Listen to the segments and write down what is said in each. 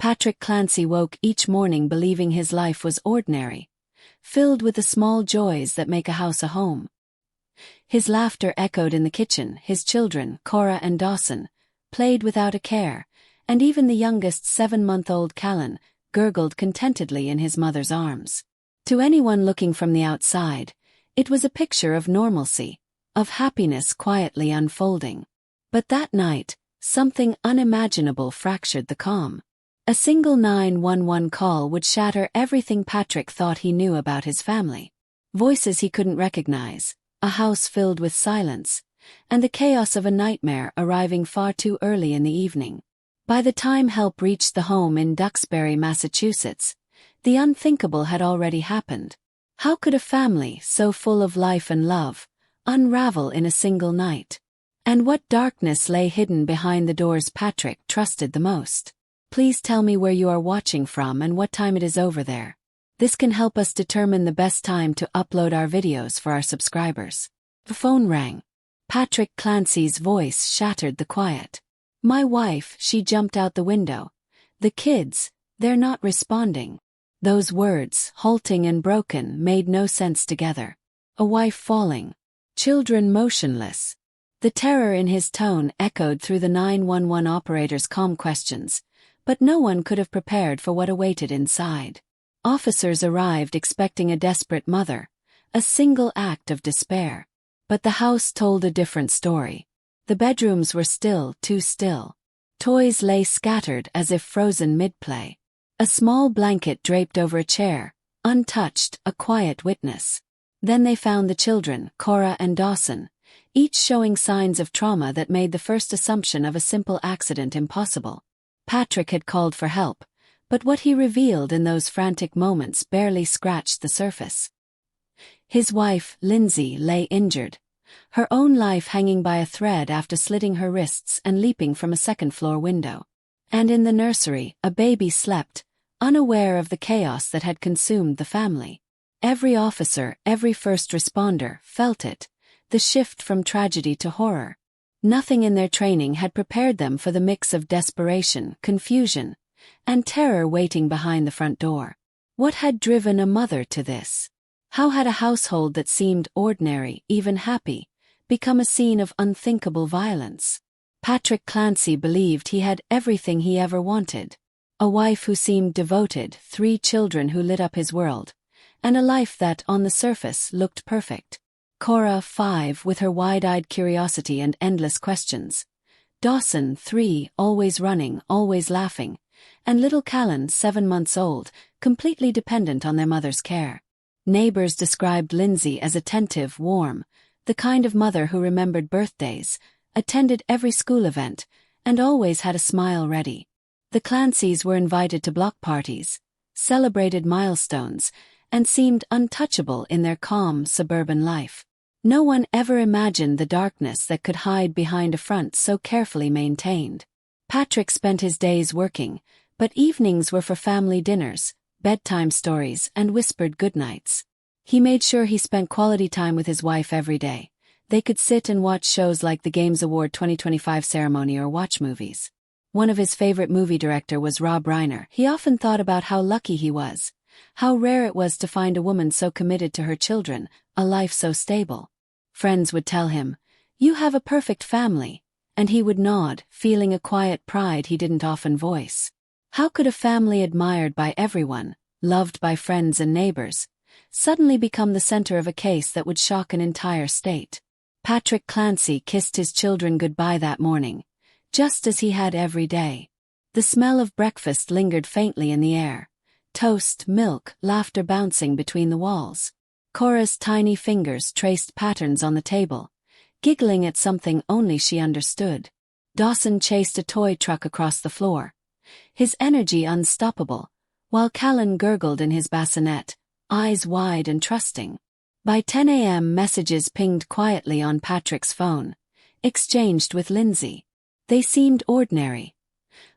Patrick Clancy woke each morning believing his life was ordinary, filled with the small joys that make a house a home. His laughter echoed in the kitchen, his children, Cora and Dawson, played without a care, and even the youngest 7-month-old Callan gurgled contentedly in his mother's arms. To anyone looking from the outside, it was a picture of normalcy, of happiness quietly unfolding. But that night, something unimaginable fractured the calm. A single 911 call would shatter everything Patrick thought he knew about his family. Voices he couldn't recognize, a house filled with silence, and the chaos of a nightmare arriving far too early in the evening. By the time help reached the home in Duxbury, Massachusetts, the unthinkable had already happened. How could a family so full of life and love unravel in a single night? And what darkness lay hidden behind the doors Patrick trusted the most? Please tell me where you are watching from and what time it is over there. This can help us determine the best time to upload our videos for our subscribers. The phone rang. Patrick Clancy's voice shattered the quiet. My wife, she jumped out the window. The kids, they're not responding. Those words, halting and broken, made no sense together. A wife falling. Children motionless. The terror in his tone echoed through the 911 operator's calm questions, but no one could have prepared for what awaited inside. Officers arrived expecting a desperate mother, a single act of despair. But the house told a different story. The bedrooms were still, too still. Toys lay scattered as if frozen mid-play. A small blanket draped over a chair, untouched, a quiet witness. Then they found the children, Cora and Dawson, each showing signs of trauma that made the first assumption of a simple accident impossible. Patrick had called for help, but what he revealed in those frantic moments barely scratched the surface. His wife, Lindsay, lay injured, her own life hanging by a thread after slitting her wrists and leaping from a second-floor window. And in the nursery, a baby slept, unaware of the chaos that had consumed the family. Every officer, every first responder, felt it, the shift from tragedy to horror. Nothing in their training had prepared them for the mix of desperation, confusion, and terror waiting behind the front door. What had driven a mother to this? How had a household that seemed ordinary, even happy, become a scene of unthinkable violence? Patrick Clancy believed he had everything he ever wanted. A wife who seemed devoted, 3 children who lit up his world, and a life that, on the surface, looked perfect. Cora, 5, with her wide-eyed curiosity and endless questions. Dawson, 3, always running, always laughing. And little Callan, 7 months old, completely dependent on their mother's care. Neighbors described Lindsay as attentive, warm, the kind of mother who remembered birthdays, attended every school event, and always had a smile ready. The Clancys were invited to block parties, celebrated milestones, and seemed untouchable in their calm, suburban life. No one ever imagined the darkness that could hide behind a front so carefully maintained. Patrick spent his days working, but evenings were for family dinners, bedtime stories, and whispered goodnights. He made sure he spent quality time with his wife every day. They could sit and watch shows like the Games Award 2025 ceremony or watch movies. One of his favorite movie director was Rob Reiner. He often thought about how lucky he was, how rare it was to find a woman so committed to her children, a life so stable. Friends would tell him, "You have a perfect family," and he would nod, feeling a quiet pride he didn't often voice. How could a family admired by everyone, loved by friends and neighbors, suddenly become the center of a case that would shock an entire state? Patrick Clancy kissed his children goodbye that morning, just as he had every day. The smell of breakfast lingered faintly in the air. Toast, milk, laughter bouncing between the walls. Cora's tiny fingers traced patterns on the table, giggling at something only she understood. Dawson chased a toy truck across the floor, his energy unstoppable, while Callan gurgled in his bassinet, eyes wide and trusting. By 10 a.m. messages pinged quietly on Patrick's phone, exchanged with Lindsay. They seemed ordinary.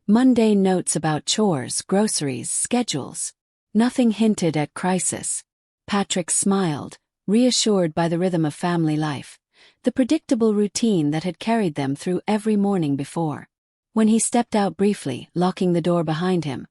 Mundane notes about chores, groceries, schedules. Nothing hinted at crisis. Patrick smiled, reassured by the rhythm of family life, the predictable routine that had carried them through every morning before. When he stepped out briefly, locking the door behind him,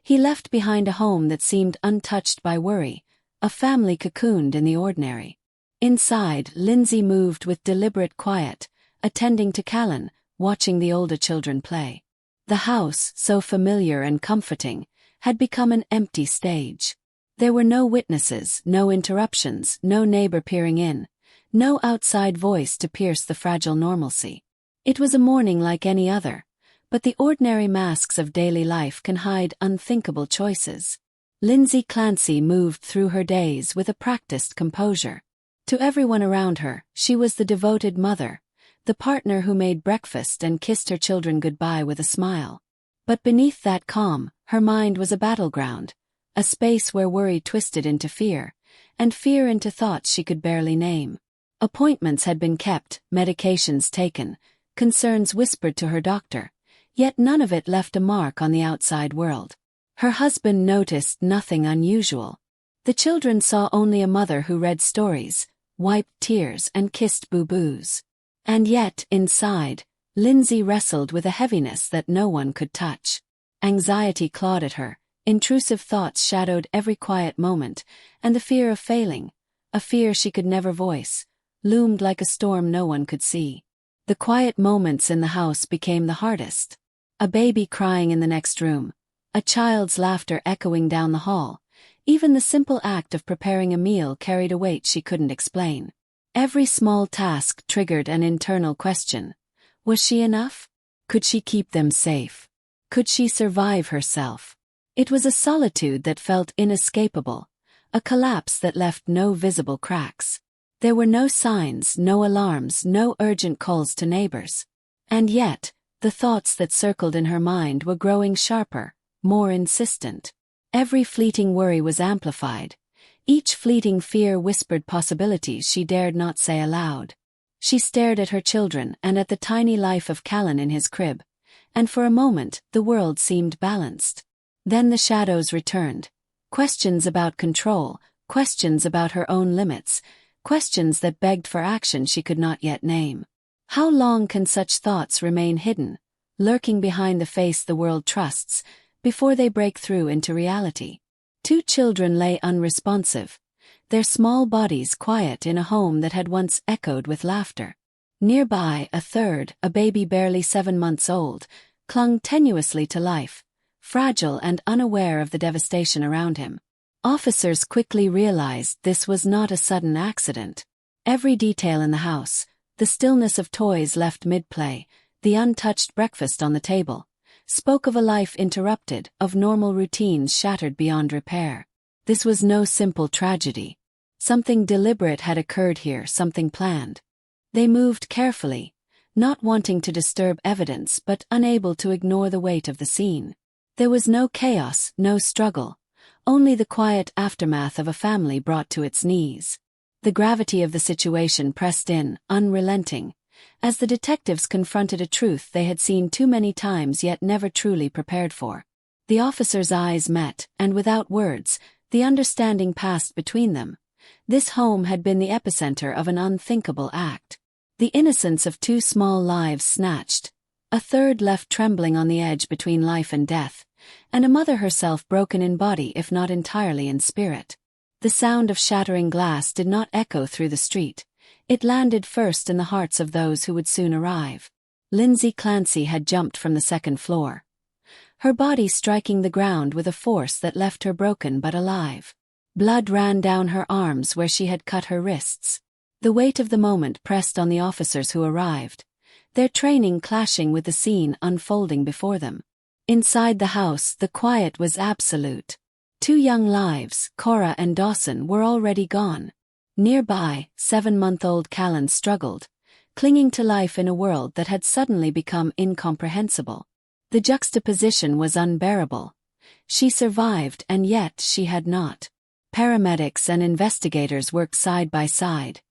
He left behind a home that seemed untouched by worry, a family cocooned in the ordinary. Inside, Lindsay moved with deliberate quiet, attending to Callan, watching the older children play. The house, so familiar and comforting, had become an empty stage. There were no witnesses, no interruptions, no neighbor peering in, no outside voice to pierce the fragile normalcy. It was a morning like any other, but the ordinary masks of daily life can hide unthinkable choices. Lindsay Clancy moved through her days with a practiced composure. To everyone around her, she was the devoted mother, the partner who made breakfast and kissed her children goodbye with a smile. But beneath that calm, her mind was a battleground, a space where worry twisted into fear, and fear into thoughts she could barely name. Appointments had been kept, medications taken, concerns whispered to her doctor, yet none of it left a mark on the outside world. Her husband noticed nothing unusual. The children saw only a mother who read stories, wiped tears and kissed boo-boos. And yet, inside, Lindsay wrestled with a heaviness that no one could touch. Anxiety clawed at her, intrusive thoughts shadowed every quiet moment, and the fear of failing, a fear she could never voice, loomed like a storm no one could see. The quiet moments in the house became the hardest. A baby crying in the next room, a child's laughter echoing down the hall. Even the simple act of preparing a meal carried a weight she couldn't explain. Every small task triggered an internal question. Was she enough? Could she keep them safe? Could she survive herself? It was a solitude that felt inescapable, a collapse that left no visible cracks. There were no signs, no alarms, no urgent calls to neighbors. And yet, the thoughts that circled in her mind were growing sharper, more insistent. Every fleeting worry was amplified. Each fleeting fear whispered possibilities she dared not say aloud. She stared at her children and at the tiny life of Callan in his crib, and for a moment the world seemed balanced. Then the shadows returned. Questions about control, questions about her own limits, questions that begged for action she could not yet name. How long can such thoughts remain hidden, lurking behind the face the world trusts, before they break through into reality? 2 children lay unresponsive, their small bodies quiet in a home that had once echoed with laughter. Nearby, a third, a baby barely 7 months old, clung tenuously to life, fragile and unaware of the devastation around him. Officers quickly realized this was not a sudden accident. Every detail in the house, the stillness of toys left mid-play, the untouched breakfast on the table, spoke of a life interrupted, of normal routines shattered beyond repair. This was no simple tragedy. Something deliberate had occurred here, something planned. They moved carefully, not wanting to disturb evidence but unable to ignore the weight of the scene. There was no chaos, no struggle, only the quiet aftermath of a family brought to its knees. The gravity of the situation pressed in, unrelenting, as the detectives confronted a truth they had seen too many times yet never truly prepared for. The officers' eyes met, and without words, the understanding passed between them. This home had been the epicenter of an unthinkable act. The innocence of 2 small lives snatched, a third left trembling on the edge between life and death, and a mother herself broken in body if not entirely in spirit. The sound of shattering glass did not echo through the street. It landed first in the hearts of those who would soon arrive. Lindsay Clancy had jumped from the 2nd floor, her body striking the ground with a force that left her broken but alive. Blood ran down her arms where she had cut her wrists. The weight of the moment pressed on the officers who arrived, their training clashing with the scene unfolding before them. Inside the house, the quiet was absolute. 2 young lives, Cora and Dawson, were already gone. Nearby, 7-month-old Callan struggled, clinging to life in a world that had suddenly become incomprehensible. The juxtaposition was unbearable. She survived, and yet she had not. Paramedics and investigators worked side by side,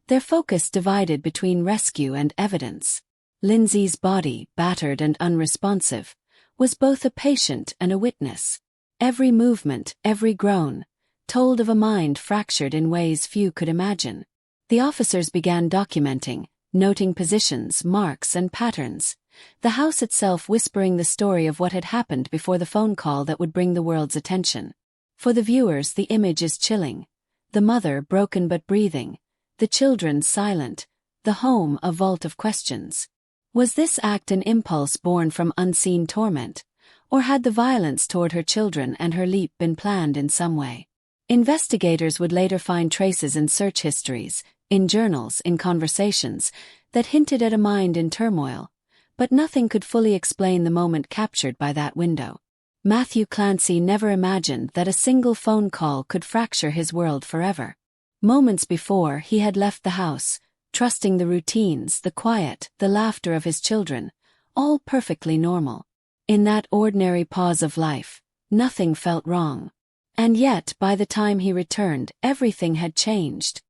their focus divided between rescue and evidence. Lindsay's body, battered and unresponsive, was both a patient and a witness. Every movement, every groan, told of a mind fractured in ways few could imagine. The officers began documenting, noting positions, marks and patterns, the house itself whispering the story of what had happened before the phone call that would bring the world's attention. For the viewers, the image is chilling. The mother broken but breathing, the children silent, the home a vault of questions. Was this act an impulse born from unseen torment, or had the violence toward her children and her leap been planned in some way? Investigators would later find traces in search histories, in journals, in conversations, that hinted at a mind in turmoil, but nothing could fully explain the moment captured by that window. Matthew Clancy never imagined that a single phone call could fracture his world forever. Moments before, he had left the house, trusting the routines, the quiet, the laughter of his children, all perfectly normal. In that ordinary pause of life, nothing felt wrong. And yet, by the time he returned, everything had changed.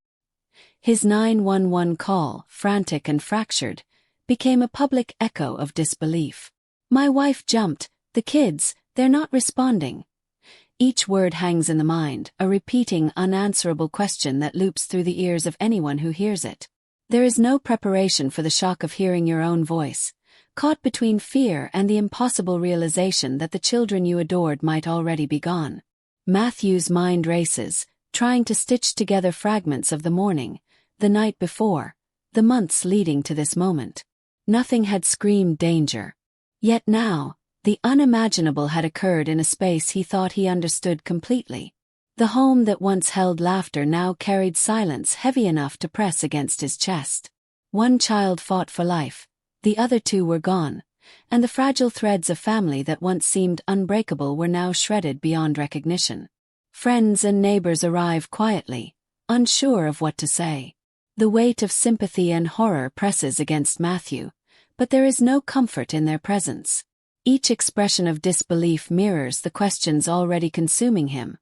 His 911 call, frantic and fractured, became a public echo of disbelief. "My wife jumped, the kids, they're not responding." Each word hangs in the mind, a repeating, unanswerable question that loops through the ears of anyone who hears it. There is no preparation for the shock of hearing your own voice, caught between fear and the impossible realization that the children you adored might already be gone. Matthew's mind races, trying to stitch together fragments of the morning, the night before, the months leading to this moment. Nothing had screamed danger. Yet now, the unimaginable had occurred in a space he thought he understood completely. The home that once held laughter now carried silence heavy enough to press against his chest. One child fought for life, the other two were gone, and the fragile threads of family that once seemed unbreakable were now shredded beyond recognition. Friends and neighbors arrive quietly, unsure of what to say. The weight of sympathy and horror presses against Matthew, but there is no comfort in their presence. Each expression of disbelief mirrors the questions already consuming him.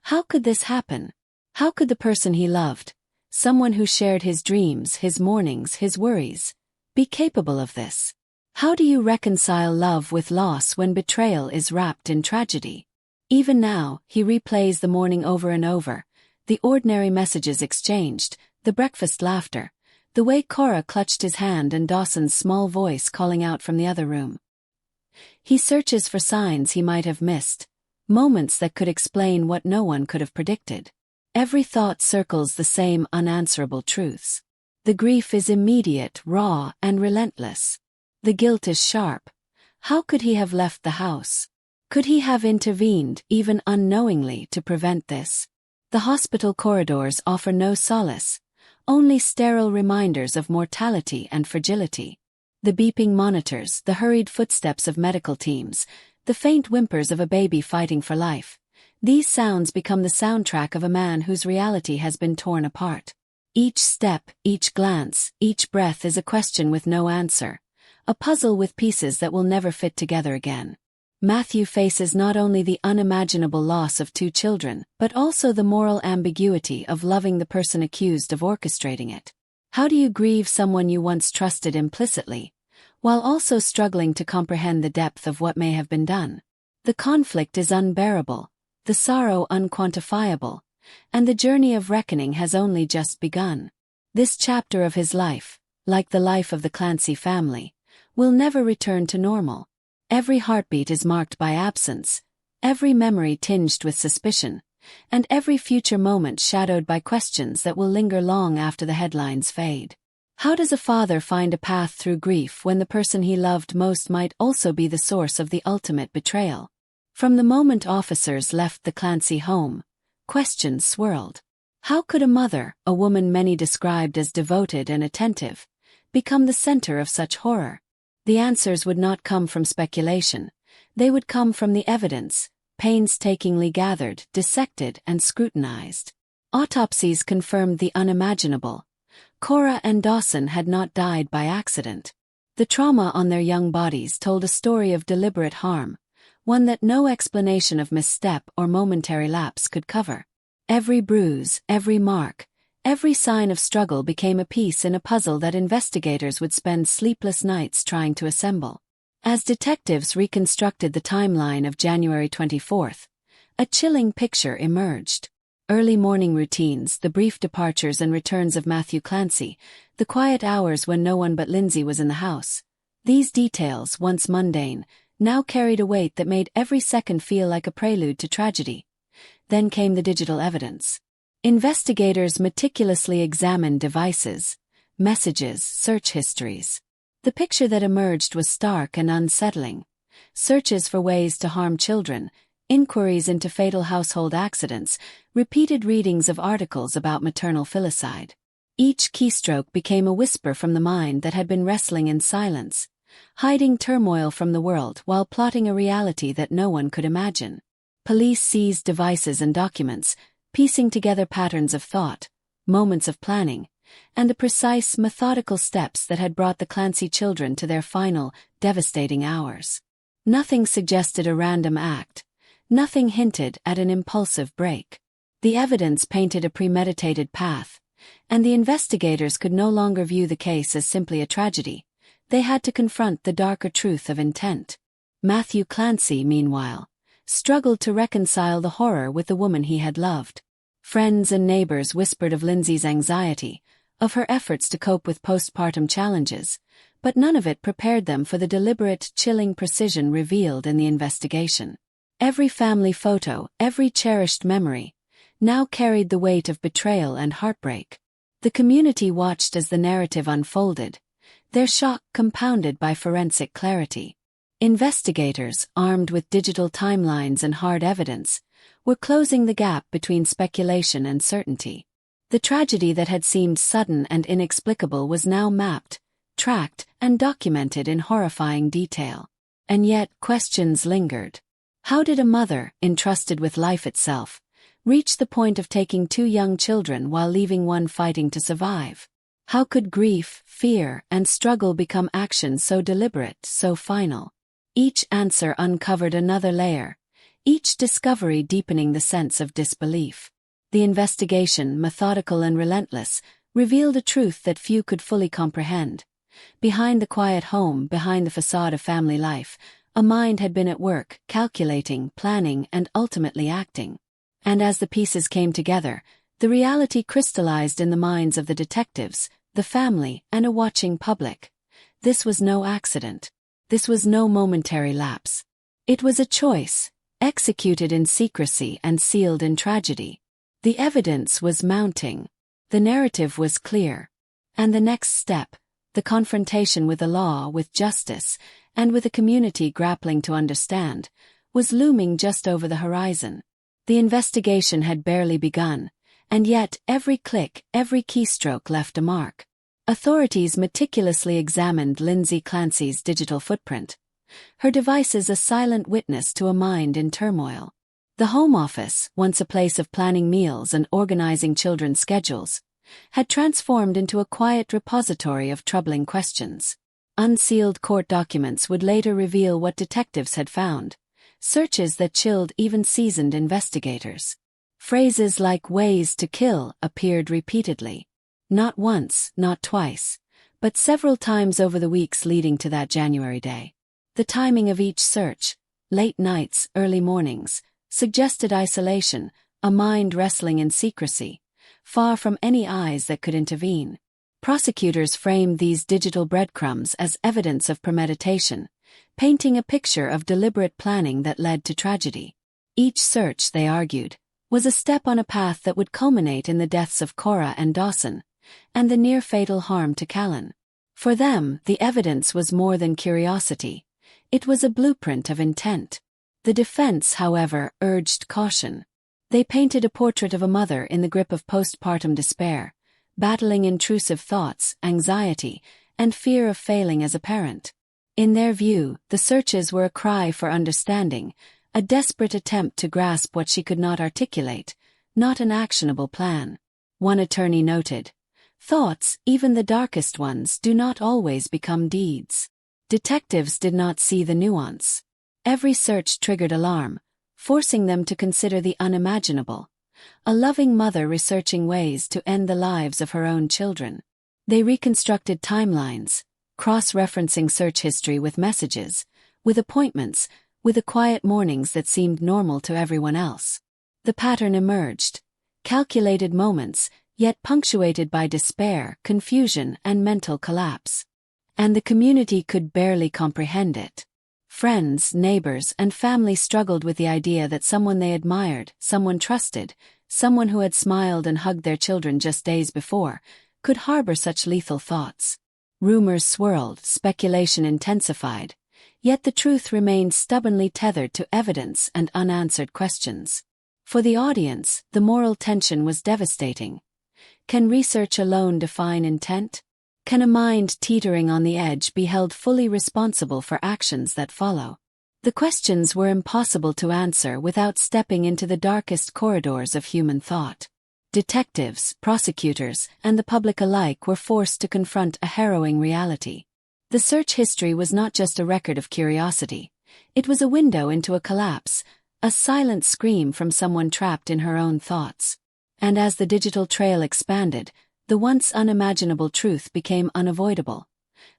How could this happen? How could the person he loved, someone who shared his dreams, his mornings, his worries, be capable of this? How do you reconcile love with loss when betrayal is wrapped in tragedy? Even now, he replays the morning over and over, the ordinary messages exchanged, the breakfast laughter, the way Cora clutched his hand and Dawson's small voice calling out from the other room. He searches for signs he might have missed, moments that could explain what no one could have predicted. Every thought circles the same unanswerable truths. The grief is immediate, raw, and relentless. The guilt is sharp. How could he have left the house? Could he have intervened, even unknowingly, to prevent this? The hospital corridors offer no solace, only sterile reminders of mortality and fragility. The beeping monitors, the hurried footsteps of medical teams, the faint whimpers of a baby fighting for life. These sounds become the soundtrack of a man whose reality has been torn apart. Each step, each glance, each breath is a question with no answer, a puzzle with pieces that will never fit together again. Matthew faces not only the unimaginable loss of two children, but also the moral ambiguity of loving the person accused of orchestrating it. How do you grieve someone you once trusted implicitly, while also struggling to comprehend the depth of what may have been done? The conflict is unbearable, the sorrow unquantifiable, and the journey of reckoning has only just begun. This chapter of his life, like the life of the Clancy family, will never return to normal. Every heartbeat is marked by absence, every memory tinged with suspicion, and every future moment shadowed by questions that will linger long after the headlines fade. How does a father find a path through grief when the person he loved most might also be the source of the ultimate betrayal? From the moment officers left the Clancy home, questions swirled. How could a mother, a woman many described as devoted and attentive, become the center of such horror? The answers would not come from speculation. They would come from the evidence, painstakingly gathered, dissected, and scrutinized. Autopsies confirmed the unimaginable. Cora and Dawson had not died by accident. The trauma on their young bodies told a story of deliberate harm, one that no explanation of misstep or momentary lapse could cover. Every bruise, every mark, every sign of struggle became a piece in a puzzle that investigators would spend sleepless nights trying to assemble. As detectives reconstructed the timeline of January 24th, a chilling picture emerged. Early morning routines, the brief departures and returns of Matthew Clancy, the quiet hours when no one but Lindsay was in the house. These details, once mundane, now carried a weight that made every second feel like a prelude to tragedy. Then came the digital evidence. Investigators meticulously examined devices, messages, search histories. The picture that emerged was stark and unsettling. Searches for ways to harm children, inquiries into fatal household accidents, repeated readings of articles about maternal filicide. Each keystroke became a whisper from the mind that had been wrestling in silence, hiding turmoil from the world while plotting a reality that no one could imagine. Police seized devices and documents, piecing together patterns of thought, moments of planning, and the precise, methodical steps that had brought the Clancy children to their final, devastating hours. Nothing suggested a random act. Nothing hinted at an impulsive break. The evidence painted a premeditated path, and the investigators could no longer view the case as simply a tragedy. They had to confront the darker truth of intent. Matthew Clancy, meanwhile, struggled to reconcile the horror with the woman he had loved. Friends and neighbors whispered of Lindsay's anxiety, of her efforts to cope with postpartum challenges, but none of it prepared them for the deliberate, chilling precision revealed in the investigation. Every family photo, every cherished memory, now carried the weight of betrayal and heartbreak. The community watched as the narrative unfolded, their shock compounded by forensic clarity. Investigators, armed with digital timelines and hard evidence, were closing the gap between speculation and certainty. The tragedy that had seemed sudden and inexplicable was now mapped, tracked, and documented in horrifying detail. And yet, questions lingered. How did a mother, entrusted with life itself, reach the point of taking two young children while leaving one fighting to survive? How could grief, fear, and struggle become actions so deliberate, so final? Each answer uncovered another layer, each discovery deepening the sense of disbelief. The investigation, methodical and relentless, revealed a truth that few could fully comprehend. Behind the quiet home, behind the facade of family life, a mind had been at work, calculating, planning, and ultimately acting. And as the pieces came together, the reality crystallized in the minds of the detectives, the family, and a watching public. This was no accident. This was no momentary lapse. It was a choice, executed in secrecy and sealed in tragedy. The evidence was mounting. The narrative was clear. And the next step, the confrontation with the law, with justice, and with a community grappling to understand, was looming just over the horizon. The investigation had barely begun, and yet every click, every keystroke left a mark. Authorities meticulously examined Lindsay Clancy's digital footprint, her devices a silent witness to a mind in turmoil. The Home Office, once a place of planning meals and organizing children's schedules, had transformed into a quiet repository of troubling questions. Unsealed court documents would later reveal what detectives had found, searches that chilled even seasoned investigators. Phrases like "ways to kill" appeared repeatedly. Not once, not twice, but several times over the weeks leading to that January day. The timing of each search, late nights, early mornings, suggested isolation, a mind wrestling in secrecy, far from any eyes that could intervene. Prosecutors framed these digital breadcrumbs as evidence of premeditation, painting a picture of deliberate planning that led to tragedy. Each search, they argued, was a step on a path that would culminate in the deaths of Cora and Dawson, and the near-fatal harm to Callan. For them, the evidence was more than curiosity. It was a blueprint of intent. The defense, however, urged caution. They painted a portrait of a mother in the grip of postpartum despair, battling intrusive thoughts, anxiety, and fear of failing as a parent. In their view, the searches were a cry for understanding, a desperate attempt to grasp what she could not articulate, not an actionable plan. One attorney noted, "Thoughts, even the darkest ones, do not always become deeds." Detectives did not see the nuance. Every search triggered alarm, forcing them to consider the unimaginable. A loving mother researching ways to end the lives of her own children. They reconstructed timelines, cross-referencing search history with messages, with appointments, with the quiet mornings that seemed normal to everyone else. The pattern emerged. Calculated moments, yet punctuated by despair, confusion, and mental collapse. and the community could barely comprehend it. Friends, neighbors, and family struggled with the idea that someone they admired, someone trusted, someone who had smiled and hugged their children just days before, could harbor such lethal thoughts. Rumors swirled, speculation intensified, yet the truth remained stubbornly tethered to evidence and unanswered questions. For the audience, the moral tension was devastating. Can research alone define intent? Can a mind teetering on the edge be held fully responsible for actions that follow? The questions were impossible to answer without stepping into the darkest corridors of human thought. Detectives, prosecutors, and the public alike were forced to confront a harrowing reality. The search history was not just a record of curiosity. It was a window into a collapse, a silent scream from someone trapped in her own thoughts. And as the digital trail expanded, the once unimaginable truth became unavoidable.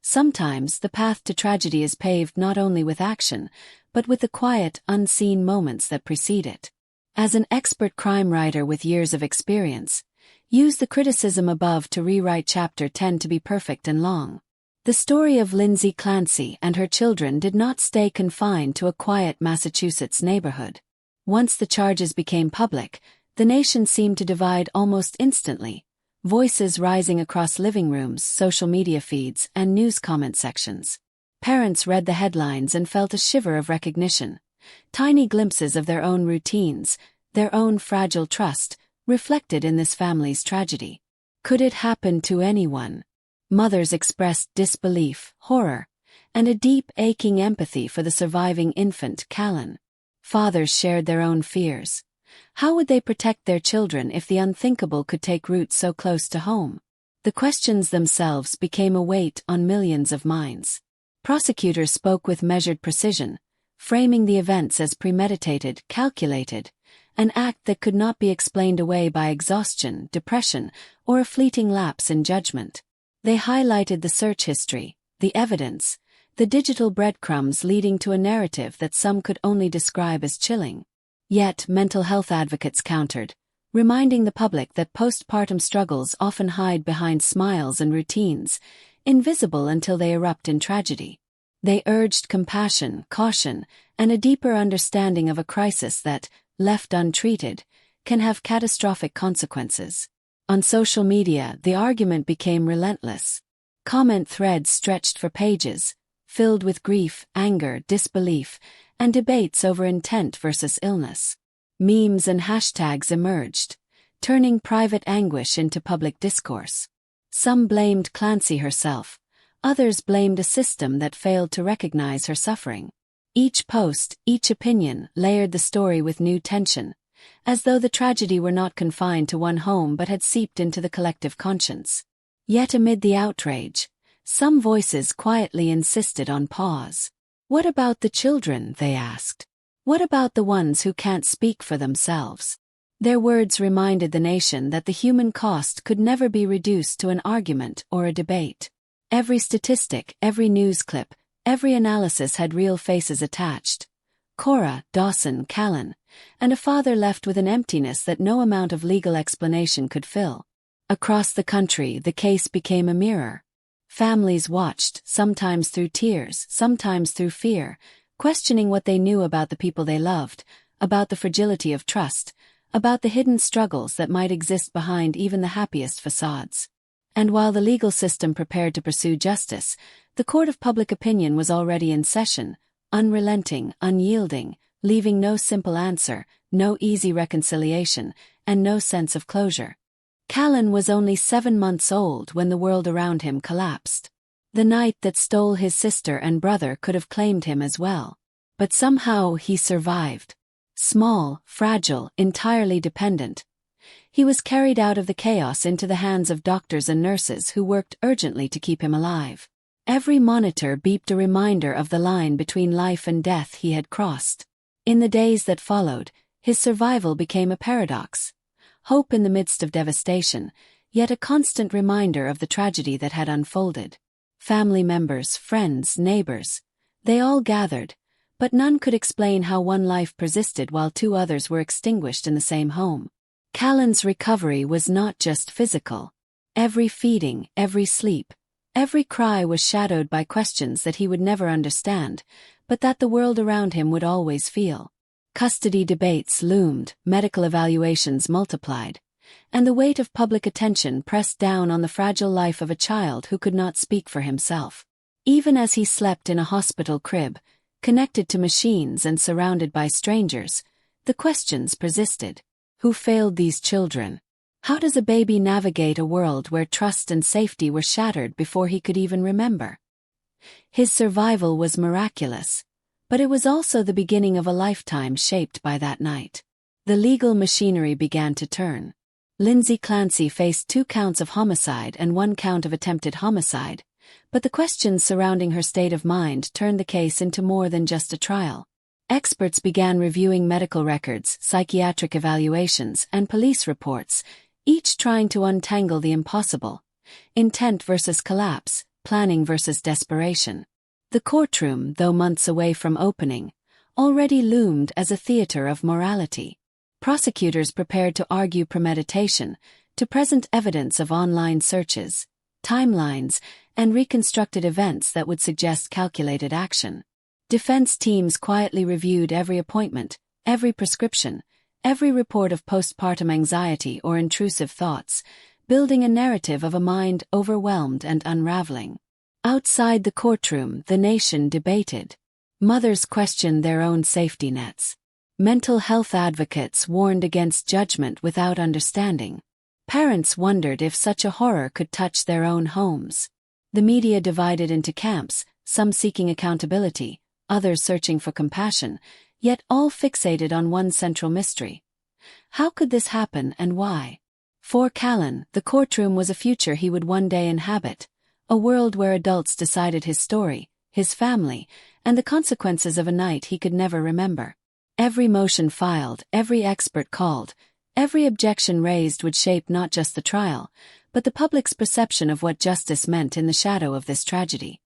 Sometimes the path to tragedy is paved not only with action, but with the quiet, unseen moments that precede it. As an expert crime writer with years of experience, use the criticism above to rewrite Chapter 10 to be perfect and long. The story of Lindsay Clancy and her children did not stay confined to a quiet Massachusetts neighborhood. Once the charges became public, the nation seemed to divide almost instantly, voices rising across living rooms, social media feeds, and news comment sections. Parents read the headlines and felt a shiver of recognition. Tiny glimpses of their own routines, their own fragile trust, reflected in this family's tragedy. Could it happen to anyone? Mothers expressed disbelief, horror, and a deep, aching empathy for the surviving infant, Callan. Fathers shared their own fears. How would they protect their children if the unthinkable could take root so close to home? The questions themselves became a weight on millions of minds. Prosecutors spoke with measured precision, framing the events as premeditated, calculated, an act that could not be explained away by exhaustion, depression, or a fleeting lapse in judgment. They highlighted the search history, the evidence, the digital breadcrumbs leading to a narrative that some could only describe as chilling. Yet mental health advocates countered, reminding the public that postpartum struggles often hide behind smiles and routines, invisible until they erupt in tragedy. They urged compassion, caution, and a deeper understanding of a crisis that, left untreated, can have catastrophic consequences. On social media, the argument became relentless. Comment threads stretched for pages, filled with grief, anger, disbelief, and debates over intent versus illness. Memes and hashtags emerged, turning private anguish into public discourse. Some blamed Clancy herself, others blamed a system that failed to recognize her suffering. Each post, each opinion, layered the story with new tension, as though the tragedy were not confined to one home but had seeped into the collective conscience. Yet amid the outrage, some voices quietly insisted on pause. What about the children, they asked. What about the ones who can't speak for themselves? Their words reminded the nation that the human cost could never be reduced to an argument or a debate. Every statistic, every news clip, every analysis had real faces attached. Cora, Dawson, Callan, and a father left with an emptiness that no amount of legal explanation could fill. Across the country, the case became a mirror. Families watched, sometimes through tears, sometimes through fear, questioning what they knew about the people they loved, about the fragility of trust, about the hidden struggles that might exist behind even the happiest facades. And while the legal system prepared to pursue justice, the court of public opinion was already in session, unrelenting, unyielding, leaving no simple answer, no easy reconciliation, and no sense of closure. Callan was only 7 months old when the world around him collapsed. The night that stole his sister and brother could have claimed him as well. But somehow he survived. Small, fragile, entirely dependent. He was carried out of the chaos into the hands of doctors and nurses who worked urgently to keep him alive. Every monitor beeped a reminder of the line between life and death he had crossed. In the days that followed, his survival became a paradox. Hope in the midst of devastation, yet a constant reminder of the tragedy that had unfolded. Family members, friends, neighbors, they all gathered, but none could explain how one life persisted while 2 others were extinguished in the same home. Callan's recovery was not just physical. Every feeding, every sleep, Every cry was shadowed by questions that he would never understand, but that the world around him would always feel. Custody debates loomed, medical evaluations multiplied, and the weight of public attention pressed down on the fragile life of a child who could not speak for himself. Even as he slept in a hospital crib, connected to machines and surrounded by strangers, the questions persisted. Who failed these children? How does a baby navigate a world where trust and safety were shattered before he could even remember? His survival was miraculous, but it was also the beginning of a lifetime shaped by that night. The legal machinery began to turn. Lindsay Clancy faced 2 counts of homicide and 1 count of attempted homicide, but the questions surrounding her state of mind turned the case into more than just a trial. Experts began reviewing medical records, psychiatric evaluations, and police reports, each trying to untangle the impossible. Intent versus collapse, planning versus desperation. The courtroom, though months away from opening, already loomed as a theater of morality. Prosecutors prepared to argue premeditation, to present evidence of online searches, timelines, and reconstructed events that would suggest calculated action. Defense teams quietly reviewed every appointment, every prescription, every report of postpartum anxiety or intrusive thoughts, building a narrative of a mind overwhelmed and unraveling. Outside the courtroom, the nation debated. Mothers questioned their own safety nets. Mental health advocates warned against judgment without understanding. Parents wondered if such a horror could touch their own homes. The media divided into camps, some seeking accountability, others searching for compassion, yet all fixated on one central mystery. How could this happen and why? For Callan, the courtroom was a future he would one day inhabit, a world where adults decided his story, his family, and the consequences of a night he could never remember. Every motion filed, every expert called, every objection raised would shape not just the trial, but the public's perception of what justice meant in the shadow of this tragedy.